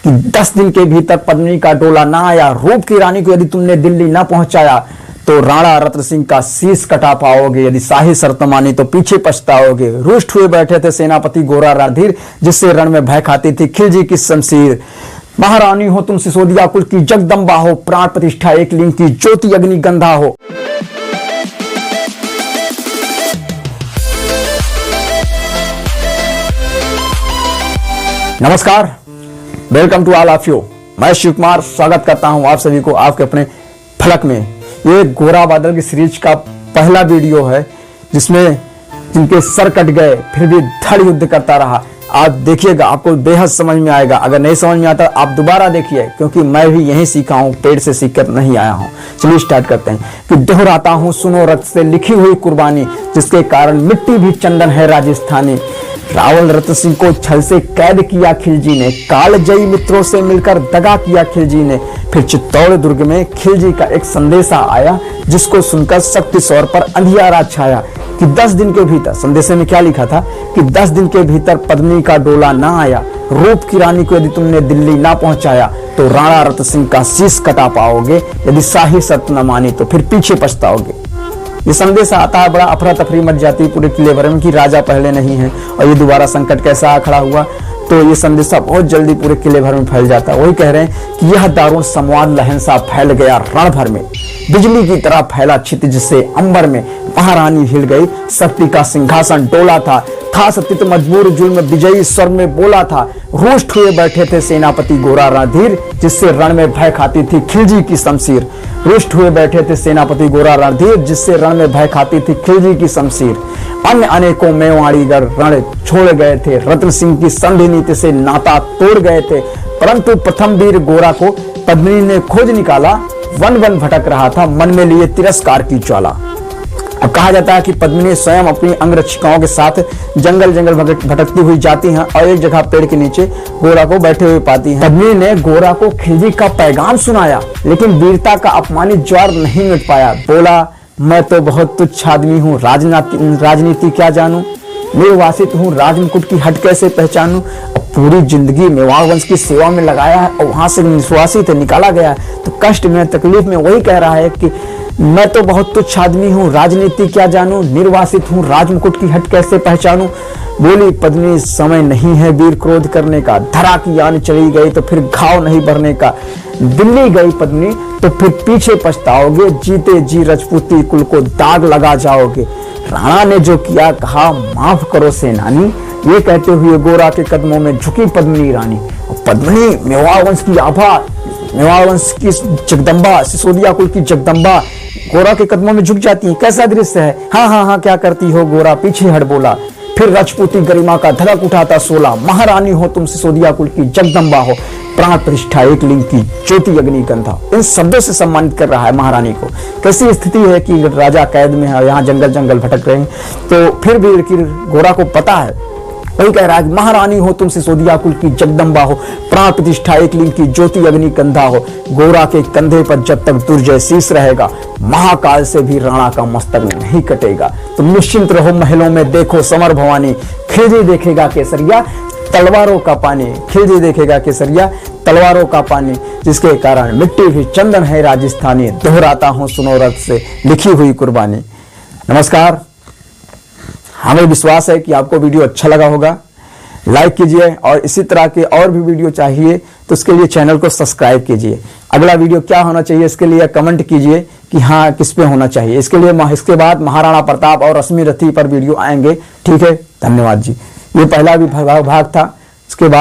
कि 10 दिन के भीतर पद्मिनी का डोला ना आया, रूप की रानी को यदि तुमने दिल्ली ना पहुंचाया तो राणा रतन सिंह का शीश कटा पाओगे, यदि शाही शर्त मानी तो पीछे पछताओगे। रुष्ट हुए बैठे थे सेनापति गोरा राधीर, जिससे रण में भय खाती थी खिलजी की शमशीर। महारानी हो तुम सिसोदिया कुल की जगदम्बा हो, प्राण प्रतिष्ठा एक लिंग की ज्योति अग्नि गंधा हो। नमस्कार, welcome to all of you. मैं शिव कुमार स्वागत करता हूं आप सभी को आपके अपने फलक में। ये गोरा बादल की सीरीज का पहला वीडियो है जिसमें जिनके सर कट गए फिर भी धड़ युद्ध करता रहा। आप देखिएगा, आपको बेहद समझ में आएगा। अगर नहीं समझ में आता आप दोबारा देखिए, क्योंकि मैं भी यही सीखा हूं, पेड़ से सीखकर नहीं आया हूं। चलिए स्टार्ट करते हैं कि दोहराता हूं सुनो रक्त से लिखी हुई कुर्बानी, जिसके कारण मिट्टी भी चंदन है राजस्थानी। रावल रतन सिंह को छल से कैद किया खिलजी ने, कालजयी मित्रों से मिलकर दगा किया खिलजी ने। फिर चित्तौड़ दुर्ग में खिलजी का एक संदेशा आया, जिसको सुनकर शक्ति सौर पर अंधियारा छाया कि 10 दिन के भीतर, संदेशे में क्या लिखा था कि 10 दिन के भीतर पद्मिनी का डोला ना आया, रूप की रानी को यदि तुमने दिल्ली ना पहुंचाया तो राणा रतन सिंह का शीश कटा पाओगे, यदि शाही शर्त न मानी तो फिर पीछे पछताओगे। ये संदेश आता है, बड़ा अफरा तफरी मच जाती है पूरे किले भर में कि राजा पहले नहीं है और ये दोबारा संकट कैसा आ खड़ा हुआ। तो ये संदेशा बहुत जल्दी पूरे किले भर में फैल जाता है। वही कह रहे हैं कि यह दारुण संवाद लहनसा फैल गया रण भर में, बिजली की तरह फैला क्षितिज से अंबर में। महारानी हिल गई, शक्ति का सिंहासन डोला था सत्य मजबूर जुल्म विजयी स्वर में बोला था। रुष्ट हुए बैठे थे सेनापति गोरा राधीर, जिससे रण में भय खाती थी खिलजी की शमशीर। रुष्ट हुए बैठे थे सेनापति गोरा राधीर, जिससे रण में भय खाती थी खिलजी की शमशीर। अन्य अनेकों मेवाड़ीगर रण छोड़ गए थे, रतन सिंह की संधि नीति से नाता तोड़ गए थे, परंतु प्रथम वीर गोरा को पद्मिनी ने खोज निकाला। वन वन भटक रहा था, मन में लिए तिरस्कार की ज्वाला। अब कहा जाता है कि पद्मिनी स्वयं अपनी अंगरक्षिकाओं के साथ जंगल जंगल भटकती हुई जाती हैं और एक जगह पेड़ के नीचे गोरा को बैठे हुए पाती हैं। पद्मिनी ने गोरा को खिलजी का पैगाम सुनाया, लेकिन वीरता का अपमानित ज्वार नहीं मिट पाया। बोला, मैं तो बहुत तुच्छ आदमी हूँ, राजनीति क्या जानूं, निर्वासित हूँ, राजमुकुट की हट कैसे पहचानूं। पूरी जिंदगी मेवाड़ वंश की सेवा में लगाया है और वहां से निष्वासित निकाला गया है, तो कष्ट में तकलीफ में वही कह रहा है कि मैं तो बहुत तुच्छ आदमी हूँ, राजनीति क्या जानूं, निर्वासित हूँ, राजमुकुट की हट कैसे पहचानूं। बोली पद्मिनी, समय नहीं है वीर क्रोध करने का, धरा की आन चली गई तो फिर घाव नहीं भरने का। दिल्ली गई पद्मिनी तो फिर पीछे पछताओगे, जीते जी रजपूती कुल को दाग लगा जाओगे। राणा ने जो किया कहा माफ करो सेनानी, ये कहते हुए गोरा के कदमों में झुकी पद्मिनी रानी। पद्मिनी मेवाड़ वंश की आभा, मेवाड़ वंश की जगदम्बा, सिसोदिया कुल की जगदम्बा गोरा के कदमों में झुक जाती है। कैसा दृश्य है। हाँ हाँ हाँ, क्या करती हो गोरा, पीछे हट बोला। फिर राजपूती गरिमा का धड़क उठाता सोला, महारानी हो तुम सिसोदिया कुल की जगदम्बा हो, प्राण प्रतिष्ठा एक लिंग की ज्योति अग्नि गंधा। इन शब्दों से सम्मानित कर रहा है महारानी को। कैसी स्थिति है कि राजा कैद में है, यहाँ जंगल जंगल भटक रहे हैं। तो फिर भी गोरा को पता है, वही कह रहा है, महारानी हो तुम सिसोदिया कुल की जगदम्बा हो, प्राण प्रतिष्ठा एक लिंग की ज्योति अग्नि गंधा हो। गोरा के कंधे पर जब तक दुर्जय शीश रहेगा, महाकाल से भी राणा का मस्तक नहीं कटेगा। तुम निश्चिंत रहो महलों में, देखो समर भवानी, खिलजी देखेगा केसरिया तलवारों का पानी। खिलजी देखेगा केसरिया तलवारों का पानी, जिसके कारण मिट्टी भी चंदन है राजस्थानी। दोहराता हूं सुनो रक्त से लिखी हुई कुर्बानी। नमस्कार, हमें विश्वास है कि आपको वीडियो अच्छा लगा होगा। लाइक कीजिए और इसी तरह के और भी वीडियो चाहिए तो उसके लिए चैनल को सब्सक्राइब कीजिए। अगला वीडियो क्या होना चाहिए इसके लिए कमेंट कीजिए कि हाँ किस पे होना चाहिए। इसके बाद महाराणा प्रताप और रश्मि रथी पर वीडियो आएंगे। ठीक है, धन्यवाद जी। ये पहला भी भाग था। इसके बाद